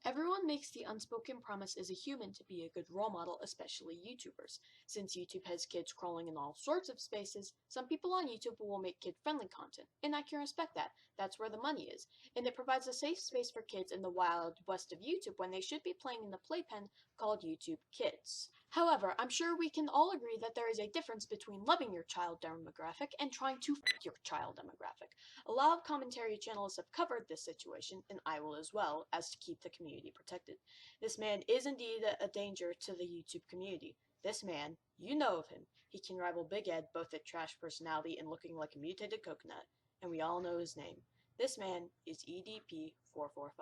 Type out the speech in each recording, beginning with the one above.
Everyone makes the unspoken promise as a human to be a good role model, especially YouTubers. Since YouTube has kids crawling in all sorts of spaces, some people on YouTube will make kid-friendly content, and I can respect that. That's where the money is. And it provides a safe space for kids in the wild west of YouTube when they should be playing in the playpen called YouTube Kids. However, I'm sure we can all agree that there is a difference between loving your child demographic and trying to f your child demographic. A lot of commentary channels have covered this situation, and I will as well, as to keep the community protected. This man is indeed a danger to the YouTube community. This man, you know of him. He can rival Big Ed both at trash personality and looking like a mutated coconut, and we all know his name. This man is EDP445.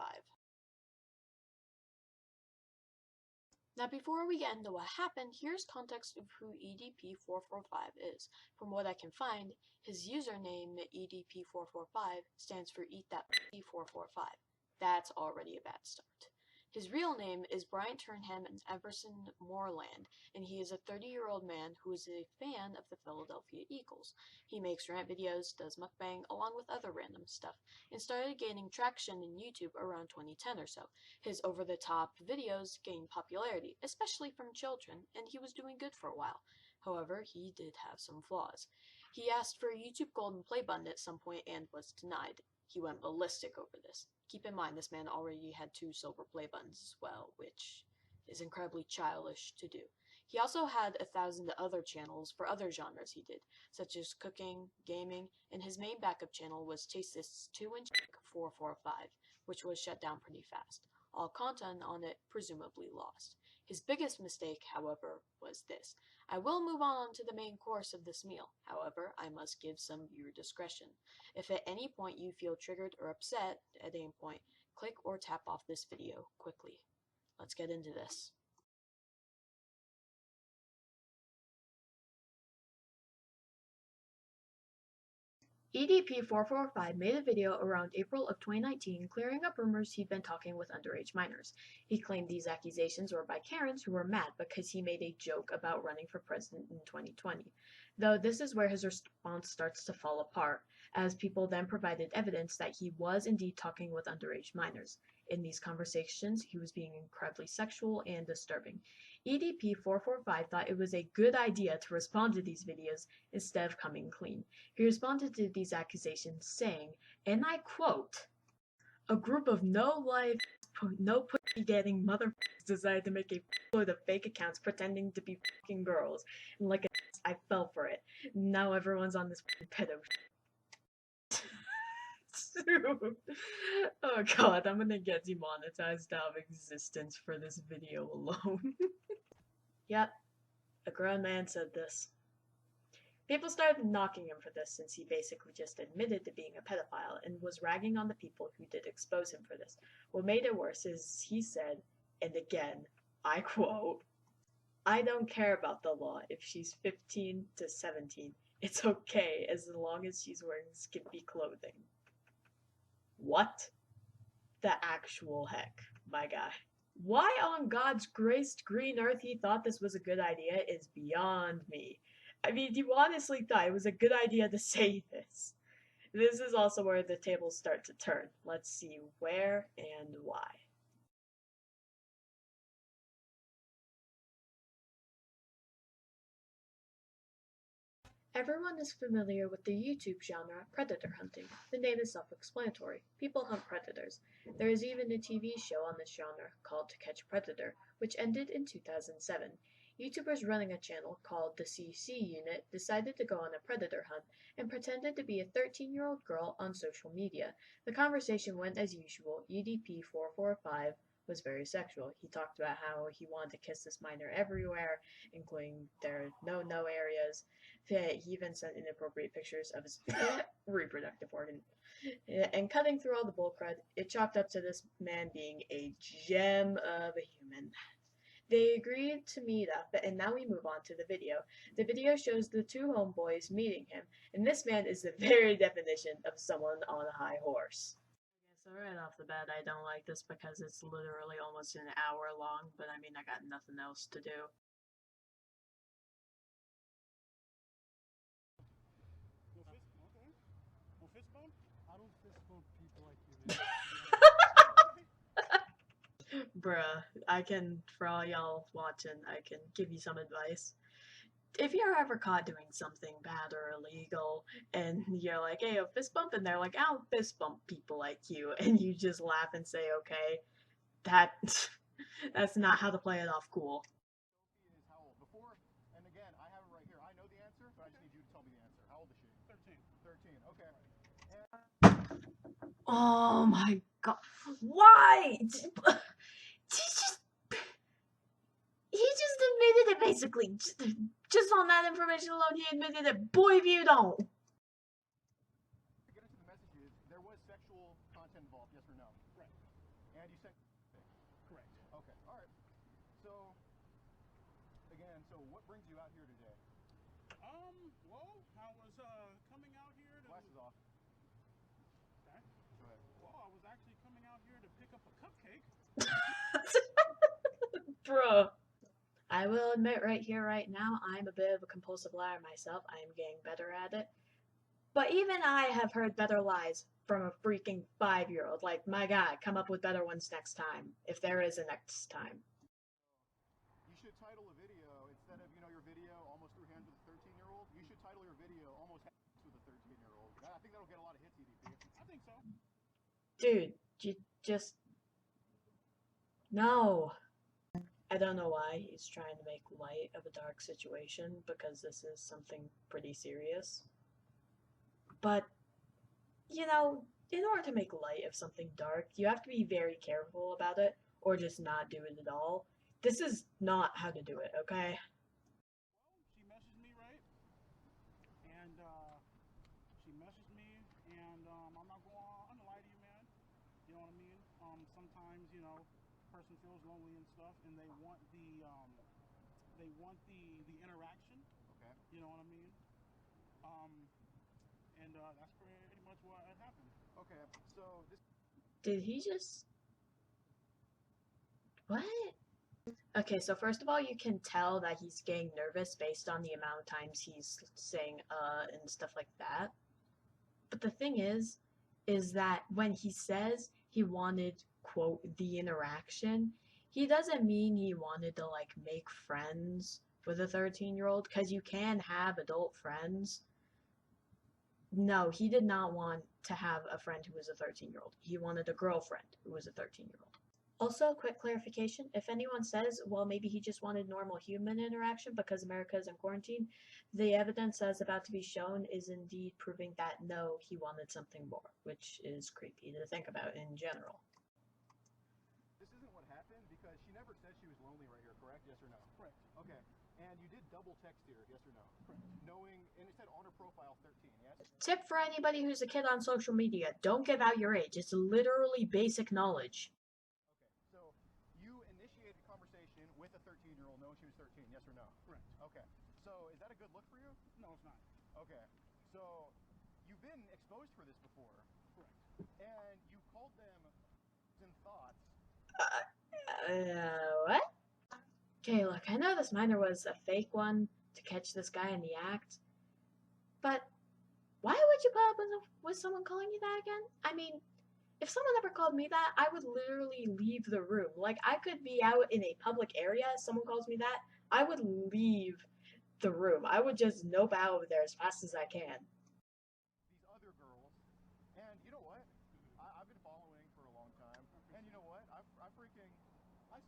Now before we get into what happened, here's context of who EDP445 is. From what I can find, his username EDP445 stands for Eat That 445. That's already a bad start. His real name is Bryant Turnham Everson Moreland, and he is a 30-year-old man who is a fan of the Philadelphia Eagles. He makes rant videos, does mukbang, along with other random stuff, and started gaining traction in YouTube around 2010 or so. His over-the-top videos gained popularity, especially from children, and he was doing good for a while. However, he did have some flaws. He asked for a YouTube Golden Play button at some point and was denied. He went ballistic over this. Keep in mind, this man already had 2 silver play buttons as well, which is incredibly childish to do. He also had 1,000 other channels for other genres he did, such as cooking, gaming, and his main backup channel was Taste This 2-inch 445, which was shut down pretty fast. All content on it presumably lost. His biggest mistake, however, was this. I will move on to the main course of this meal. However, I must give some viewer discretion. If at any point you feel triggered or upset at any point, click or tap off this video quickly. Let's get into this. EDP445 made a video around April of 2019 clearing up rumors he'd been talking with underage minors. He claimed these accusations were by Karens who were mad because he made a joke about running for president in 2020. Though this is where his response starts to fall apart, as people then provided evidence that he was indeed talking with underage minors. In these conversations, he was being incredibly sexual and disturbing. EDP445 thought it was a good idea to respond to these videos instead of coming clean. He responded to these accusations saying, and I quote, "A group of no-life, no-pussy-getting motherfuckers decided to make a load of fake accounts pretending to be fucking girls, and like a I fell for it. Now everyone's on this pedo Oh god, I'm gonna get demonetized out of existence for this video alone." Yep, a grown man said this. People started knocking him for this since he basically just admitted to being a pedophile and was ragging on the people who did expose him for this. What made it worse is he said, and again, I quote, "I don't care about the law if she's 15 to 17. It's okay as long as she's wearing skimpy clothing." What the actual heck, my guy? Why on God's graced green earth he thought this was a good idea is beyond me. I mean, you honestly thought it was a good idea to say this. This is also where the tables start to turn. Let's see where and why. Everyone is familiar with the YouTube genre predator hunting. The name is self-explanatory. People hunt predators. There is even a TV show on this genre called To Catch a Predator, which ended in 2007. YouTubers running a channel called the CC Unit decided to go on a predator hunt and pretended to be a 13-year-old girl on social media. The conversation went as usual. EDP445 was very sexual. He talked about how he wanted to kiss this minor everywhere, including their no-no areas. He even sent inappropriate pictures of his reproductive organ. And cutting through all the bullcrud, it chalked up to this man being a gem of a human. They agreed to meet up, and now we move on to the video. The video shows the 2 homeboys meeting him, and this man is the very definition of someone on a high horse. So right off the bat, I don't like this because it's literally almost an hour long, but I mean, I got nothing else to do. No fist bump? I don't fist bump people like you, man. Bruh, I can, for all y'all watching, I can give you some advice. If you're ever caught doing something bad or illegal, and you're like, hey, a fist bump, and they're like, I don't fist bump people like you, and you just laugh and say, okay, that, that's not how to play it off cool. Is how old? Before, and again, I have it right here. I know the answer, but I just need you to tell me the answer. How old is she? 13. 13, okay. Oh my god. Why? He just admitted it basically. Just on that information alone, he admitted it. Boy, if you don't. To get into the messages, there was sexual content involved, yes or no? Correct. And you said correct. Okay, alright. So, again, so what brings you out here today? Well, I was coming out here to... Glasses off. Okay. Go ahead. Well, I was actually coming out here to pick up a cupcake. Bruh. I will admit right here, right now, I'm a bit of a compulsive liar myself. I am getting better at it. But even I have heard better lies from a freaking 5-year-old. Like, my god, come up with better ones next time. If there is a next time. You should title a video, instead of, your video almost threw hands with a 13-year-old, you should title your video almost hands with a 13-year-old. I think that'll get a lot of hits, EDP. I think so. Dude, you just... No. I don't know why he's trying to make light of a dark situation, because this is something pretty serious. But, in order to make light of something dark, you have to be very careful about it, or just not do it at all. This is not how to do it, okay? Well, she messaged me, right? And, she messaged me, and, I'm not going to lie to you, man. You know what I mean? Sometimes, person feels lonely and stuff, and they want the interaction. Okay. You know what I mean? And that's pretty much what happened. Okay, so this... Did he just... What? Okay, so first of all, you can tell that he's getting nervous based on the amount of times he's saying and stuff like that. But the thing is that when he says he wanted, quote, the interaction, he doesn't mean he wanted to, like, make friends with a 13-year-old, because you can have adult friends. No, he did not want to have a friend who was a 13-year-old. He wanted a girlfriend who was a 13-year-old. Also, quick clarification, if anyone says, well, maybe he just wanted normal human interaction because America is in quarantine, the evidence that's about to be shown is indeed proving that no, he wanted something more, which is creepy to think about in general. This isn't what happened, because she never said she was lonely right here, correct? Yes or no? Correct. Okay, and you did double text here, yes or no? Correct. Knowing, and it said on her profile 13, yes? Tip for anybody who's a kid on social media, don't give out your age. It's literally basic knowledge. Okay, so you initiated a conversation with a 13-year-old knowing she was 13, yes or no? Correct. Okay, so is that a good look for you? No, it's not. Okay, so you've been exposed for this before. Correct. And you called them in thoughts. What? Okay, look, I know this minor was a fake one to catch this guy in the act, but why would you put up with someone calling you that again? I mean, if someone ever called me that, I would literally leave the room. Like, I could be out in a public area, someone calls me that, I would leave the room. I would just nope out of there as fast as I can. These other girls, and you know what? I've been following for a long time, and you know what? I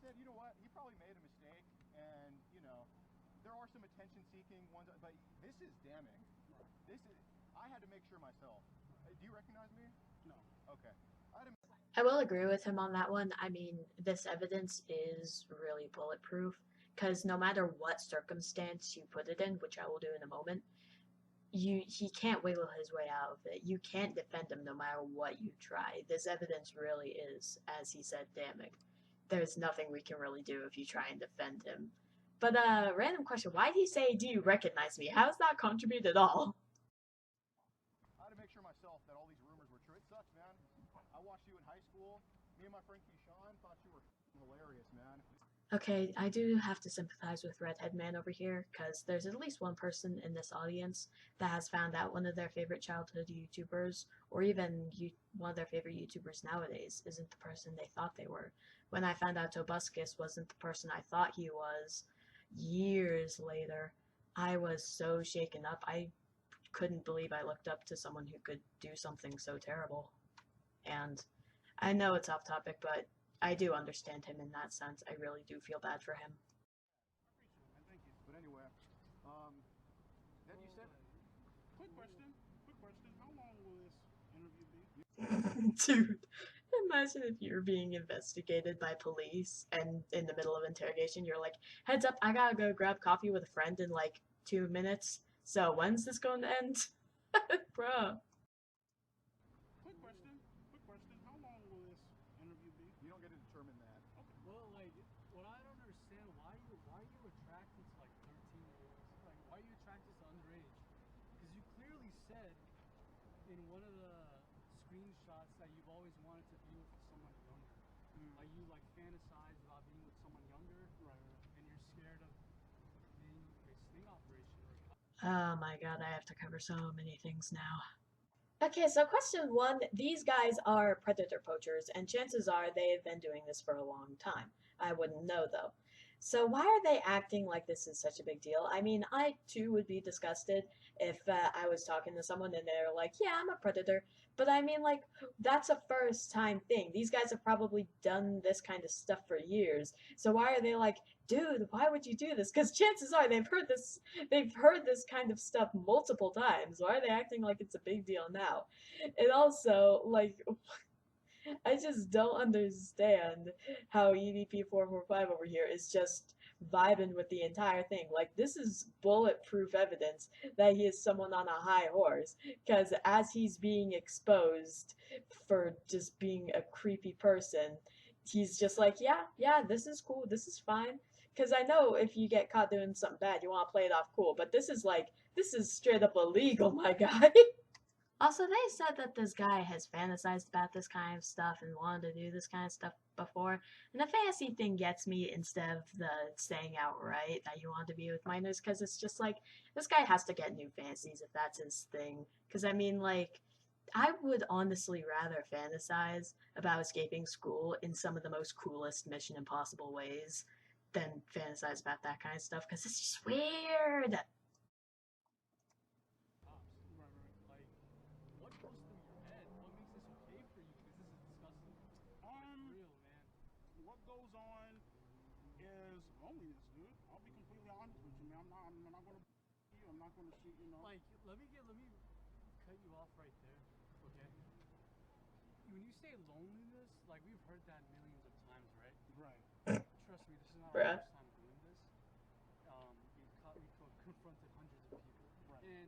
said, you know what? He probably made a mistake, and there are some attention-seeking ones, but this is damning. I had to make sure myself. Do you recognize me? No. Okay. I will agree with him on that one. I mean, this evidence is really bulletproof, because no matter what circumstance you put it in, which I will do in a moment, he can't wiggle his way out of it. You can't defend him no matter what you try. This evidence really is, as he said, damning. There's nothing we can really do if you try and defend him. But random question, why did he say, do you recognize me? How does that contribute at all? I had to make sure myself that all these rumors were true. It sucks, man. I watched you in high school. Me and my friend Keyshawn thought you were hilarious, man. Okay, I do have to sympathize with Redhead Man over here, because there's at least one person in this audience that has found out one of their favorite childhood YouTubers, or even one of their favorite YouTubers nowadays, isn't the person they thought they were. When I found out Tobuscus wasn't the person I thought he was, years later, I was so shaken up. I couldn't believe I looked up to someone who could do something so terrible. And I know it's off topic, but I do understand him in that sense. I really do feel bad for him. I appreciate it, man. Thank you. But anyway, then you said Quick question. Quick question. How long will this interview be? Dude, imagine if you're being investigated by police and in the middle of interrogation, you're like, heads up, I gotta go grab coffee with a friend in like 2 minutes. So when's this going to end? Bruh. Quick question. Quick question. How long will this interview be? you don't get to determine that. Okay. Well, like, what I don't understand, why you attracted to like 13-year-olds? Like, why you attracted to underage? Because you clearly said in one of the screenshots that you've always wanted to be with someone younger. Like, you like fantasize about being with someone younger, Right, right. and you're scared of being a sting operation or Oh my god, I have to cover so many things now. Okay, so question one, these guys are predator poachers, and chances are they've been doing this for a long time. I wouldn't know though. So why are they acting like this is such a big deal? I mean, I too would be disgusted if I was talking to someone and they're like, yeah, I'm a predator. But I mean, like, that's a first time thing. These guys have probably done this kind of stuff for years. So why are they like, dude, why would you do this? Because chances are they've heard this kind of stuff multiple times. Why are they acting like it's a big deal now? And also, like, I just don't understand how EDP445 over here is just vibing with the entire thing. Like, this is bulletproof evidence that he is someone on a high horse. Because as he's being exposed for just being a creepy person, he's just like, yeah, this is cool, this is fine. Because I know if you get caught doing something bad, you want to play it off cool. But this is like, this is straight up illegal, my guy. Also, they said that this guy has fantasized about this kind of stuff and wanted to do this kind of stuff before. And the fantasy thing gets me instead of the saying outright that you want to be with minors, because it's just like, this guy has to get new fantasies if that's his thing. Because, I mean, like, I would honestly rather fantasize about escaping school in some of the most coolest Mission Impossible ways than fantasize about that kind of stuff, because it's just weird. cops. Right, right. Like, what goes through your head? What makes this okay for you? Because this is disgusting. Like, for real, man. What goes on is loneliness, dude. I'll be completely honest with you, man. I'm not gonna you. I'm not gonna shoot, you know. Like, let me cut you off right there, okay? When you say loneliness, like, we've heard that millions of times, right? Right. Trust me, this is not our Bruh. first time doing this. We've confronted hundreds of people, Right. and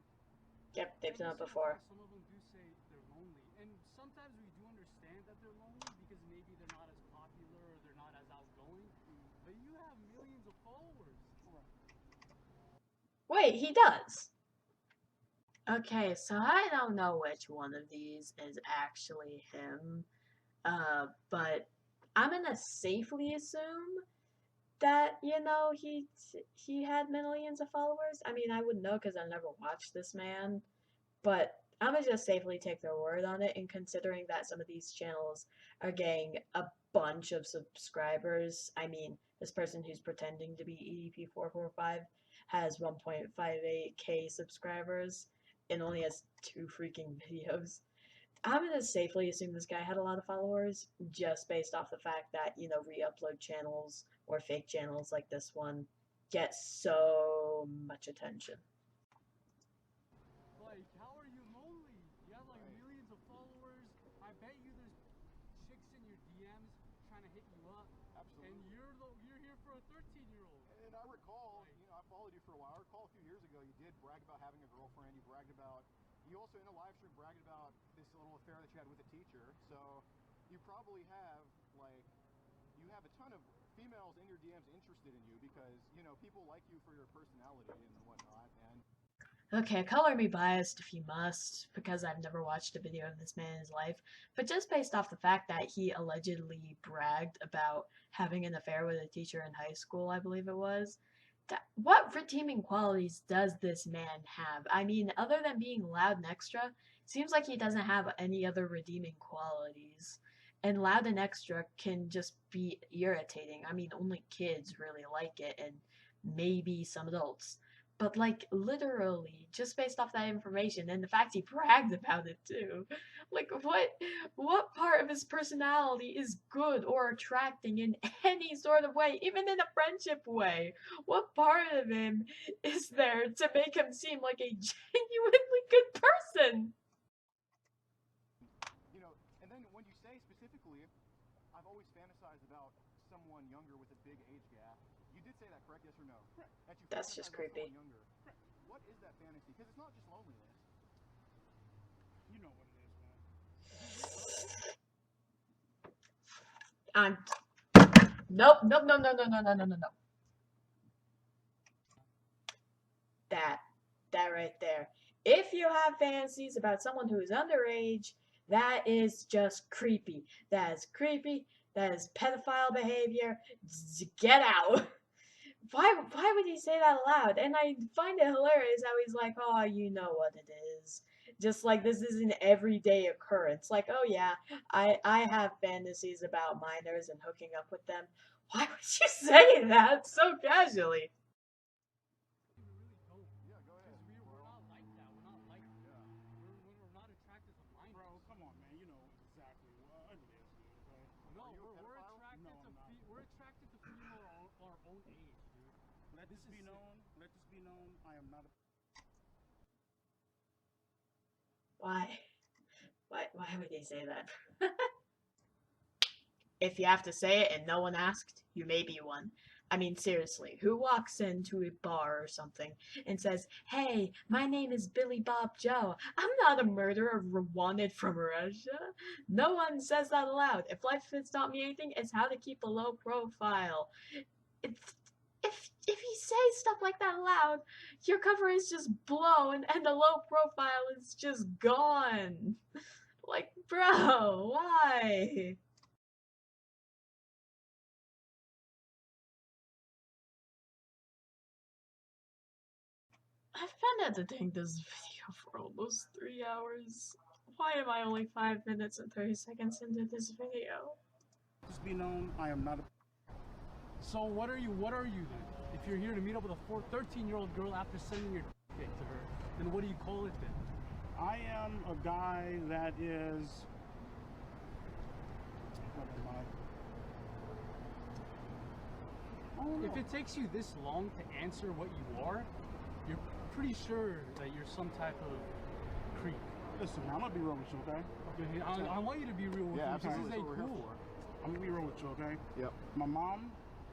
Yep, they've every done it single before. time, some of them do say they're lonely, and sometimes we do understand that they're lonely because maybe they're not as popular or they're not as outgoing. But you have millions of followers. Right. Wait, he does. Okay, so I don't know which one of these is actually him, but I'm gonna safely assume that he had millions of followers. I mean, I wouldn't know because I never watched this man, but I'm gonna just safely take their word on it. And considering that some of these channels are getting a bunch of subscribers, I mean, this person who's pretending to be EDP445 has 1.58k subscribers and only has 2 freaking videos. I'm gonna safely assume this guy had a lot of followers just based off the fact that, re-upload channels or fake channels like this one get so much attention. Like, how are you lonely? You have like Right. millions of followers. I bet you there's chicks in your DMs trying to hit you up, and Absolutely. you're here for a 13-year-old. And I recall, Like, I followed you for a while. I recall a few years ago you did brag about having a girlfriend. You also in a live stream bragged about this little affair that you had with a teacher. So you probably have you have a ton of females in your DMs interested in you because people like you for your personality and whatnot. And Okay, color me biased if you must, because I've never watched a video of this man in his life, but just based off the fact that he allegedly bragged about having an affair with a teacher in high school, I believe it was. What redeeming qualities does this man have? I mean, other than being loud and extra, seems like he doesn't have any other redeeming qualities. And loud and extra can just be irritating. I mean, only kids really like it, and maybe some adults. But like literally, just based off that information and the fact he bragged about it too, like what part of his personality is good or attracting in any sort of way, even in a friendship way? What part of him is there to make him seem like a genuinely good person? You know, and then when you say specifically, I've always fantasized about someone younger with a big age gap. You did say that, correct? Yes or no? Correct. That you That's fantasize just about someone creepy. younger. Correct. What is that fantasy? Because it's not just loneliness. You know what it is, man. I'm nope, nope, no, no, no, no, no, no, no, no. That, that right there. If you have fantasies about someone who is underage, that is just creepy. That is creepy. That is pedophile behavior. Get out. Why would he say that aloud? And I find it hilarious how he's like, oh, you know what it is. Just like this is an everyday occurrence. Like, oh yeah, I have fantasies about minors and hooking up with them. Why would you say that so casually? We really don't. Yeah, go ahead. Because we're not like that. We're not like that. Yeah. We're not attracted to Bro, minors. come on, man. You know exactly what it is, dude. Okay. No, Are you a we're pedophile? attracted No, to I'm not. we're attracted to female our own age, dude. Let This this is be sick. known. Let this be known. I am not a. Why? Why would he say that? If you have to say it and no one asked, you may be one. I mean, seriously, who walks into a bar or something and says, hey, my name is Billy Bob Joe. I'm not a murderer wanted from Russia. No one says that aloud. If life has taught me anything, it's how to keep a low profile. It's, if you say stuff like that aloud, your cover is just blown and the low profile is just gone. Like, bro, why? I've been editing this video for almost 3 hours. Why am I only 5 minutes and 30 seconds into this video? Let this be known. I am not a. So what are you? What are you then? If you're here to meet up with a 13-year-old girl after sending your dick to her, then what do you call it then? I am a guy that is. What am I? I don't know. If it takes you this long to answer what you are, you're pretty sure that you're some type of creep. Listen, I'm gonna be real with you, okay? Okay, I want you to be real with Yeah, me. This absolutely. is That's what we're here cool. for. I'm gonna be real with you, okay? Yep. My mom,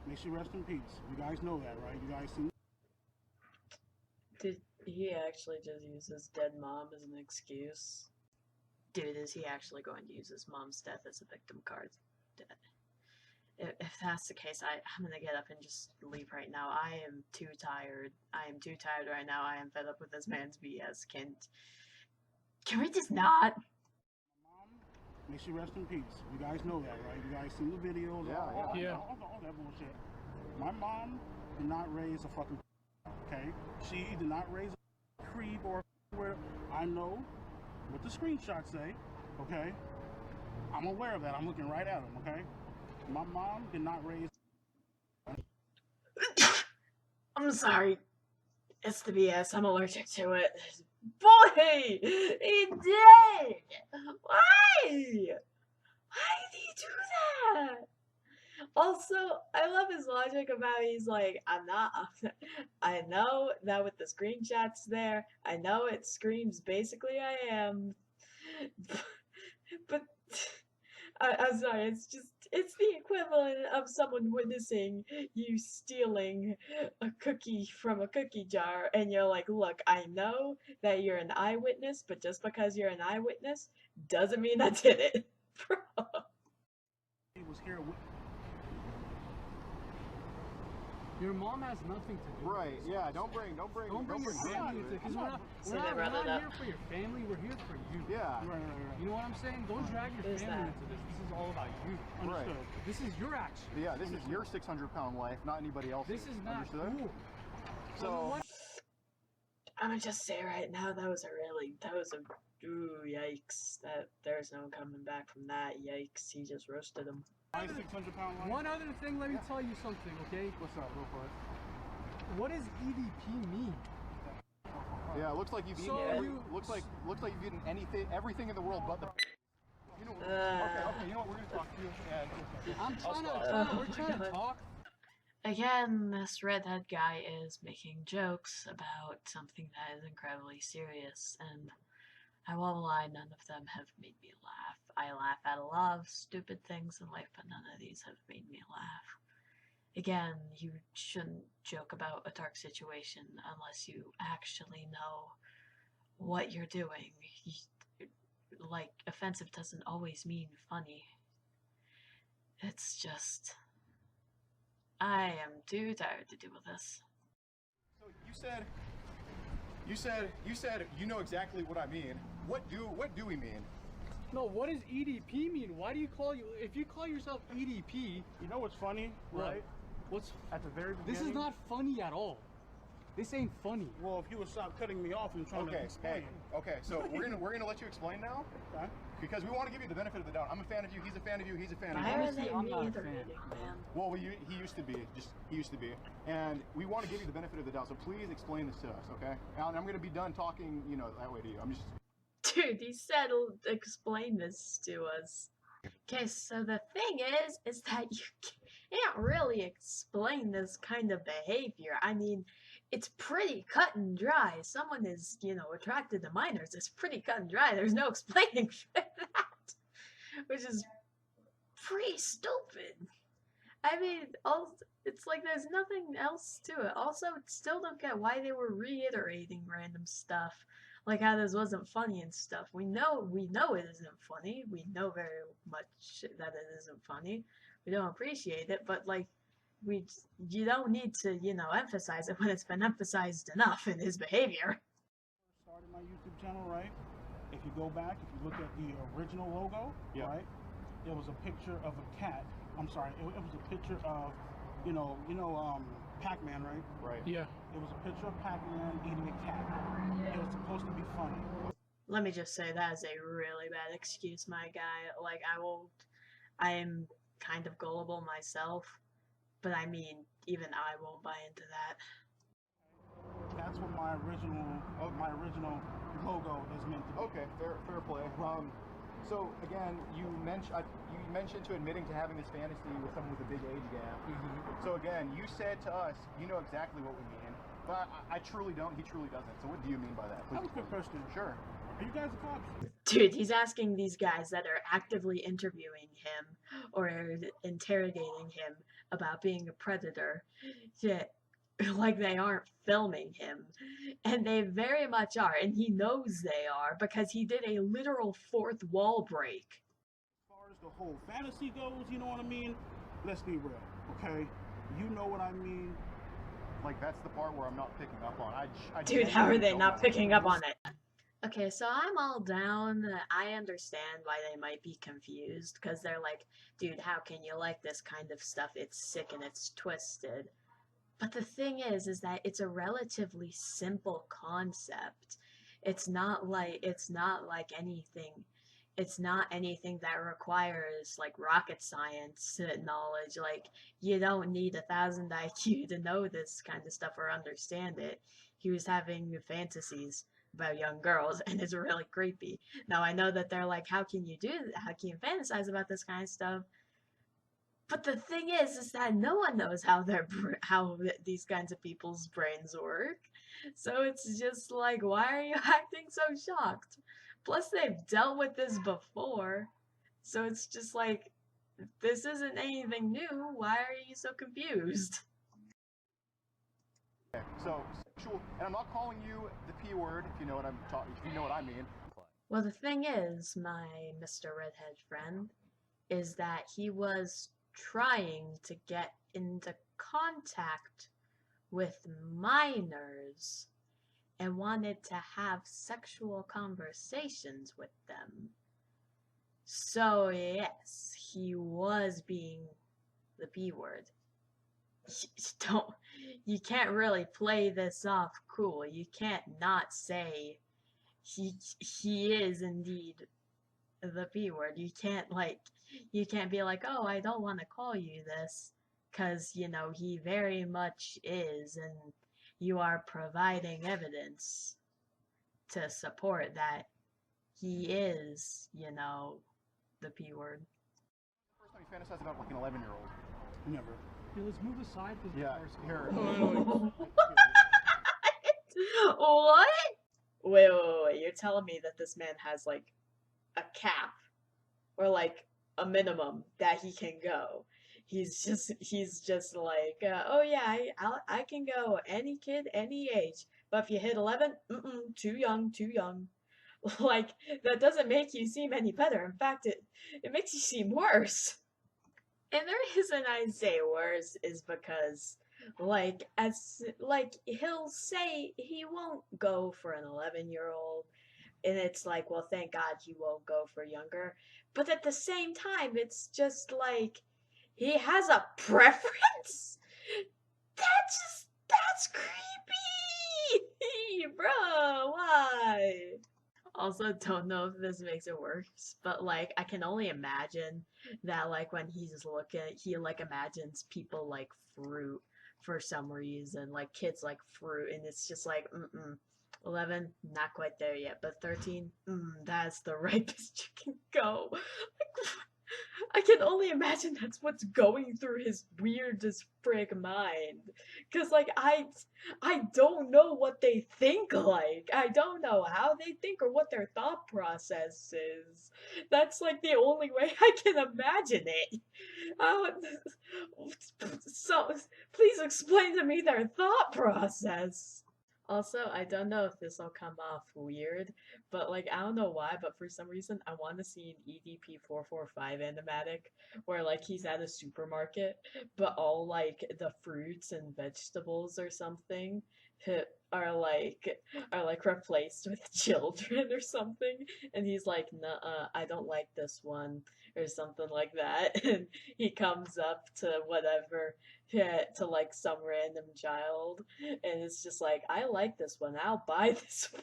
may she rest in peace. You guys know that, right? You guys see. Did he actually just use his dead mom as an excuse? Dude, is he actually going to use his mom's death as a victim card? If that's the case, I'm gonna get up and just leave right now. I am too tired. I am too tired right now. I am fed up with this man's BS. Can we just not? Mom, may she rest in peace. You guys know that, right? You guys seen the videos. Yeah. All that bullshit. My mom did not raise a fucking. Okay, she did not raise a creep or where. I know what the screenshots say. Okay, I'm aware of that. I'm looking right at them. Okay, my mom did not raise. I'm sorry. It's the BS. I'm allergic to it. Boy, he did. Why? Why did he do that? Also, I love his logic about he's like, I'm not. I know that with the screenshots there, I know it screams basically I am. But I'm sorry, it's the equivalent of someone witnessing you stealing a cookie from a cookie jar, and you're like, look, I know that you're an eyewitness, but just because you're an eyewitness doesn't mean I did it. He was here with. Your mom has nothing to do Right, with this. yeah, don't bring Don't bring your her family into into it. it, because So we're they brought not it up. here for your family, we're here for you. Yeah. Right. You know what I'm saying? Don't drag your Who's family that? into this. This is all about you. Right. Understood. This is your action. Yeah, this is your 600-pound life, not anybody else's. This is not Understood? cool. So, I'm gonna just say right now, that was a ooh, yikes. That there's no coming back from that. Yikes, he just roasted him. My 600-pound life. One other thing, let me tell you something, okay? What's up? Go for it. What does EDP mean? yeah, it looks like you've eaten So looks like you've eaten everything in the world but the you know, okay, you know what, we're gonna talk to you and We're trying to talk. Again, this redhead guy is making jokes about something that is incredibly serious, and I won't lie, none of them have made me laugh. I laugh at a lot of stupid things in life, but none of these have made me laugh. Again, you shouldn't joke about a dark situation unless you actually know what you're doing. Like, offensive doesn't always mean funny. It's just... I am too tired to deal with this. So you said you know exactly what I mean. What do we mean? No, what does EDP mean? Why do you call you, if you call yourself EDP, You know what's funny, right? what's, At the very beginning. this is not funny at all. This ain't funny. Well, if you would stop cutting me off and trying to Okay, explain. okay, so we're gonna let you explain now. Okay. Because we want to give you the benefit of the doubt. I'm a fan of you, he's a fan of you, he's a fan of Why you. are Honestly, they I'm not a reiterating, fan. man? Well, he used to be, he used to be. And we want to give you the benefit of the doubt, so please explain this to us, okay? And I'm gonna be done talking, you know, that way to you. I'm just... Dude, he said explain this to us. Okay, so the thing is that you can't really explain this kind of behavior. I mean, it's pretty cut and dry. Someone is, attracted to minors. It's pretty cut and dry. There's no explaining for that, which is pretty stupid. I mean, it's like there's nothing else to it. Also, still don't get why they were reiterating random stuff, like how this wasn't funny and stuff. We know it isn't funny. We know very much that it isn't funny. We don't appreciate it, but like, you don't need to, emphasize it when it's been emphasized enough in his behavior. Started my YouTube channel, right? If you go back, if you look at the original logo, Yeah. right? It was a picture of a cat. I'm sorry, it was a picture of, Pac-Man, right? Right. Yeah. It was a picture of Pac-Man eating a cat. It was supposed to be funny. Let me just say that is a really bad excuse, my guy. Like, I am kind of gullible myself, but I mean, even I won't buy into that. That's what my original logo is meant to be. Okay, fair play. So again, you mentioned to admitting to having this fantasy with someone with a big age gap. So again, you said to us, you know exactly what we mean, but I truly don't. He truly doesn't. So what do you mean by that? I Please have a quick explain. question. Sure. Are you guys the cops? Dude, he's asking these guys that are actively interviewing him or interrogating him about being a predator, like they aren't filming him. And they very much are, and he knows they are because he did a literal fourth wall break. As far as the whole fantasy goes, you know what I mean? Let's be real, okay? You know what I mean? Like, that's the part where I'm not picking up on. I Dude, how are genuinely they don't not know. picking up on it? Okay, so I'm all down. I understand why they might be confused, because they're like, dude, how can you like this kind of stuff? It's sick and it's twisted. But the thing is that it's a relatively simple concept. It's not like anything. It's not anything that requires like rocket science knowledge. Like, you don't need 1,000 IQ to know this kind of stuff or understand it. He was having fantasies about young girls, and it's really creepy. Now I know that they're like, how can you do that? How can you fantasize about this kind of stuff? But the thing is that no one knows how these kinds of people's brains work. So it's just like, why are you acting so shocked? Plus, they've dealt with this before, so it's just like, this isn't anything new. Why are you so confused? Okay, so sexual, and I'm not calling you the P word if you know what if you know what I mean. Well, the thing is, my Mr. Redhead friend, is that he was trying to get into contact with minors and wanted to have sexual conversations with them. So, yes, he was being the B word. Don't, you can't really play this off cool. You can't not say he is indeed the B word. You can't be like, oh, I don't want to call you this, because he very much is, and you are providing evidence to support that he is, the P word. First time you fantasize about like an 11-year-old. Never. Hey, let's move aside because Yeah, the car's here. What? Wait. You're telling me that this man has like a cap or like a minimum that he can go. He's just like, oh yeah, I can go any kid, any age. But if you hit 11, too young, too young. Like that doesn't make you seem any better. In fact, it makes you seem worse. And the reason I say worse is because he'll say he won't go for an 11-year-old, and it's like, well, thank God he won't go for younger. But at the same time, it's just like he has a preference. That's creepy, bro. Why? Also, don't know if this makes it worse, but like I can only imagine that like when he's looking, he like imagines people like fruit for some reason, like kids like fruit, and it's just like 11, not quite there yet, but 13, that's the ripest you can go. Like, I can only imagine that's what's going through his weird as frig mind. Cause like I don't know what they think like. I don't know how they think or what their thought process is. That's like the only way I can imagine it. So please explain to me their thought process. Also, I don't know if this will come off weird, but like I don't know why, but for some reason I want to see an EDP 445 animatic where like he's at a supermarket, but all like the fruits and vegetables or something are like replaced with children or something, and he's like, "Nuh-uh, I don't like this one," or something like that, and he comes up to whatever, yeah, to like some random child, and it's just like, I like this one, I'll buy this one.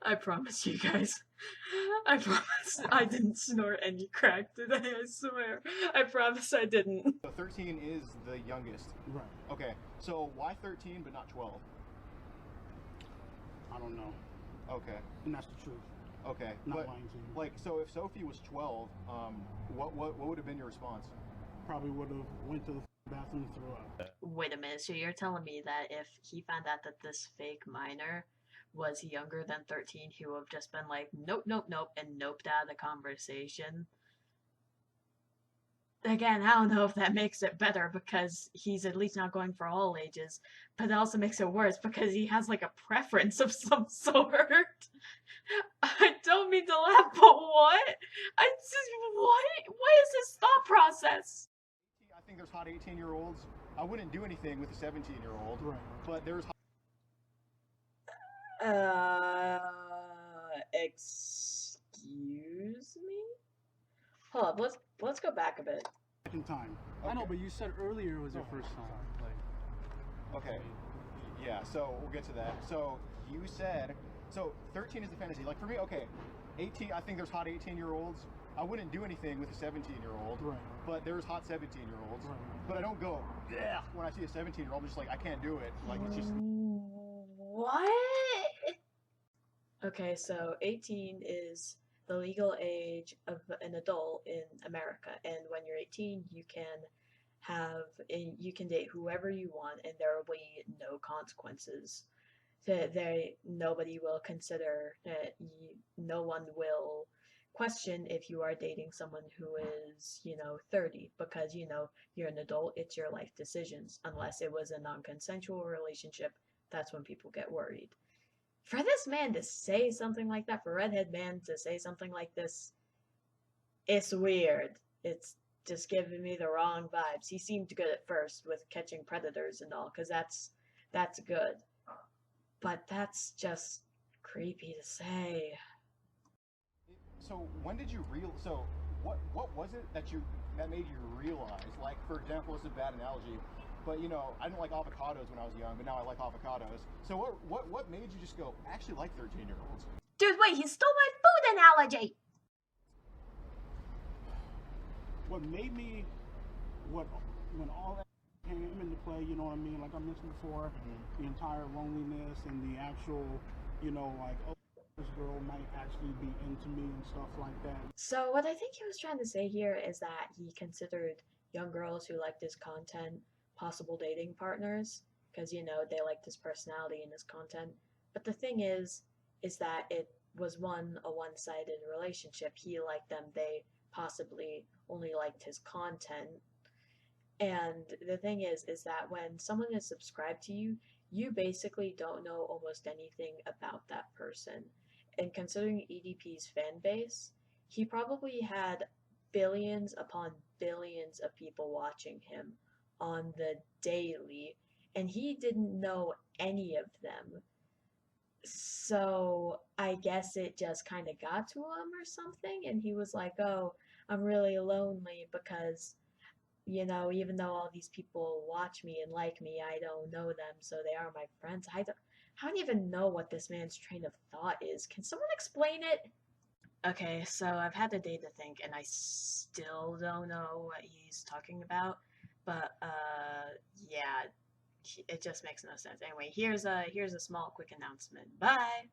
I promise you guys. I promise I didn't snort any crack today, I swear. I promise I didn't. So 13 is the youngest. Right. Okay, so why 13 but not 12? I don't know. Okay. And that's the truth. Okay. Not but, lying to you. like, so if Sophie was 12, what would have been your response? Probably would have went to the bathroom and threw up. Wait a minute, so you're telling me that if he found out that this fake minor was younger than 13, he would have just been like, nope, and noped out of the conversation? Again, I don't know if that makes it better because he's at least not going for all ages, but it also makes it worse because he has like a preference of some sort. I don't mean to laugh, but what? What is his thought process? I think there's hot 18-year-olds. I wouldn't do anything with a 17-year-old, Right. but there's Excuse me? Hold up, let's go back a bit. Second time. I know, Okay. but you said earlier it was your first time. Like, Okay. Yeah, so we'll get to that. So you said, so 13 is the fantasy. Like for me, okay, 18, I think there's hot 18-year-olds. I wouldn't do anything with a 17-year-old, Right. but there's hot 17-year-olds. Right. But I don't go, yeah, when I see a 17-year-old, I'm just like, I can't do it. Like, it's just, What? Okay, so 18 is the legal age of an adult in America, and when you're 18, you can date whoever you want, and there will be no consequences. Nobody will consider that no one will question if you are dating someone who is 30, because you're an adult, it's your life decisions, unless it was a non-consensual relationship. That's when people get worried. For this man to say something like that, for Redhead Man to say something like this, it's weird. It's just giving me the wrong vibes. He seemed good at first with catching predators and all, because that's good. But that's just creepy to say. So when did you so what was it that made you realize? Like, for example, it's a bad analogy, but I didn't like avocados when I was young, but now I like avocados. So what made you just go, I actually like 13-year-olds? Dude, wait, he stole my food analogy! What made me, when all that came into play, you know what I mean? Like I mentioned before, the entire loneliness and the actual, like, oh, this girl might actually be into me and stuff like that. So what I think he was trying to say here is that he considered young girls who liked his content possible dating partners, because they liked his personality and his content. But the thing is that it was a one-sided relationship. He liked them, they possibly only liked his content. And the thing is that when someone is subscribed to you, you basically don't know almost anything about that person. And considering EDP's fan base, he probably had billions upon billions of people watching him on the daily, and he didn't know any of them. So I guess it just kind of got to him or something, and he was like, oh, I'm really lonely because even though all these people watch me and like me, I don't know them, so they are my friends. I don't even know what this man's train of thought is. Can someone explain it? Okay, so I've had the day to think, and I still don't know what he's talking about. But yeah, it just makes no sense. Anyway, here's a small quick announcement. Bye.